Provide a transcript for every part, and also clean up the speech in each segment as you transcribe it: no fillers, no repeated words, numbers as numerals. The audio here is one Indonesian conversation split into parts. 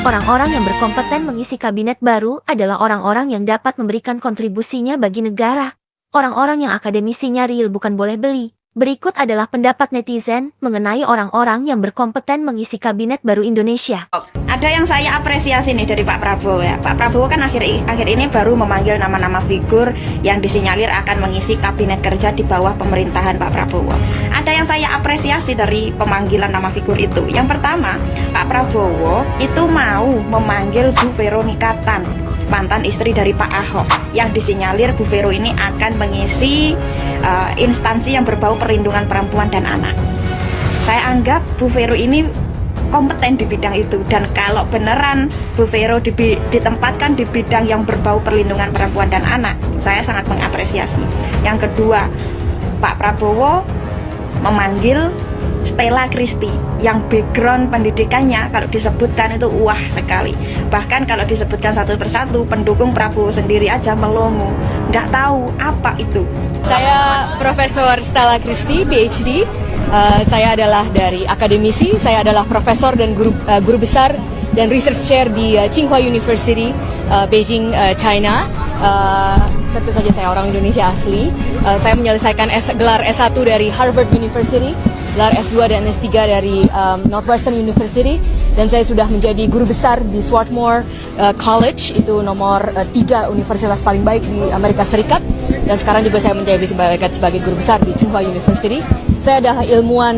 Orang-orang yang berkompeten mengisi kabinet baru adalah orang-orang yang dapat memberikan kontribusinya bagi negara. Orang-orang yang akademisinya real bukan boleh beli. Berikut adalah pendapat netizen mengenai orang-orang yang berkompeten mengisi kabinet baru Indonesia. Ada yang saya apresiasi nih dari Pak Prabowo ya. Pak Prabowo kan akhir ini baru memanggil nama-nama figur yang disinyalir akan mengisi kabinet kerja di bawah pemerintahan Pak Prabowo. Ada yang saya apresiasi dari pemanggilan nama figur itu. Yang pertama, Pak Prabowo itu mau memanggil Bu Veronica Tan, mantan istri dari Pak Ahok, yang disinyalir Bu Vero ini akan mengisi instansi yang berbau perlindungan perempuan dan anak. Saya anggap Bu Vero ini kompeten di bidang itu, dan kalau beneran Bu Vero ditempatkan di bidang yang berbau perlindungan perempuan dan anak, saya sangat mengapresiasi. Yang kedua, Pak Prabowo memanggil Stella Christy yang background pendidikannya kalau disebutkan itu wah sekali. Bahkan kalau disebutkan satu persatu, pendukung Prabowo sendiri aja melongo, nggak tahu apa itu. Saya Profesor Stella Christy, PhD. Saya adalah dari akademisi, saya adalah profesor dan guru besar dan research chair di Tsinghua University, Beijing, China. Tentu saja saya orang Indonesia asli. Saya menyelesaikan gelar S1 dari Harvard University, gelar S2 dan S3 dari Northwestern University, dan saya sudah menjadi guru besar di Swarthmore College, itu nomor 3 universitas paling baik di Amerika Serikat, dan sekarang juga saya menjadi sebagai guru besar di Tsinghua University. Saya adalah ilmuwan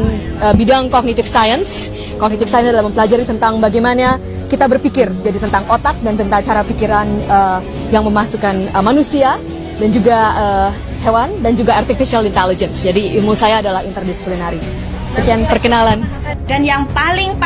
bidang cognitive science. Cognitive science adalah mempelajari tentang bagaimana kita berpikir, jadi tentang otak dan tentang cara pikiran yang memasukkan manusia dan juga hewan dan juga artificial intelligence. Jadi ilmu saya adalah interdisiplinari. Sekian perkenalan. Dan yang paling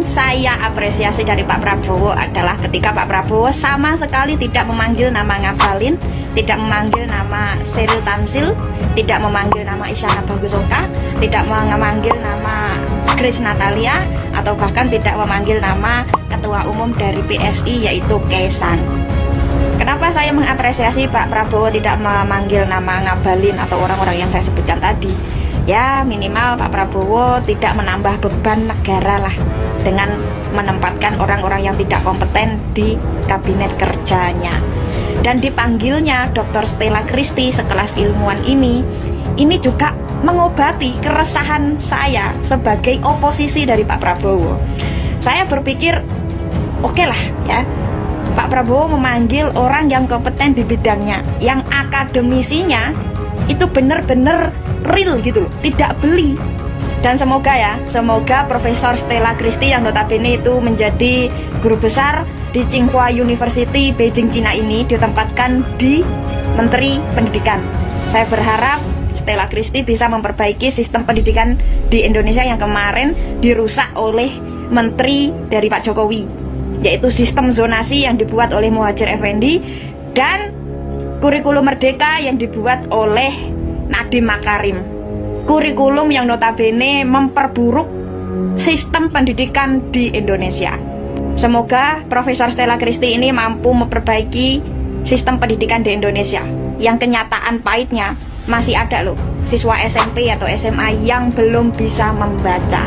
saya apresiasi dari Pak Prabowo adalah ketika Pak Prabowo sama sekali tidak memanggil nama Ngabalin, tidak memanggil nama Sheryl Tanzil, tidak memanggil nama Isyana Bagusoka, tidak memanggil nama Grace Natalia, atau bahkan tidak memanggil nama Ketua Umum dari PSI yaitu Kaisang. Kenapa saya mengapresiasi Pak Prabowo tidak memanggil nama Ngabalin atau orang-orang yang saya sebutkan tadi? Ya minimal Pak Prabowo tidak menambah beban negara lah dengan menempatkan orang-orang yang tidak kompeten di kabinet kerjanya. Dan dipanggilnya Dr. Stella Christy sekelas ilmuwan ini juga mengobati keresahan saya sebagai oposisi dari Pak Prabowo. Saya berpikir oke lah ya, Pak Prabowo memanggil orang yang kompeten di bidangnya, yang akademisinya itu benar-benar real gitu loh, tidak beli. Dan semoga Profesor Stella Christy yang notabene itu menjadi guru besar di Tsinghua University Beijing Cina ini ditempatkan di Menteri Pendidikan. Saya berharap Stella Christy bisa memperbaiki sistem pendidikan di Indonesia yang kemarin dirusak oleh menteri dari Pak Jokowi, yaitu sistem zonasi yang dibuat oleh Muhadjir Effendi dan kurikulum merdeka yang dibuat oleh Nadiem Makarim. Kurikulum yang notabene memperburuk sistem pendidikan di Indonesia. Semoga Profesor Stella Christy ini mampu memperbaiki sistem pendidikan di Indonesia. Yang kenyataan pahitnya masih ada loh siswa SMP atau SMA yang belum bisa membaca.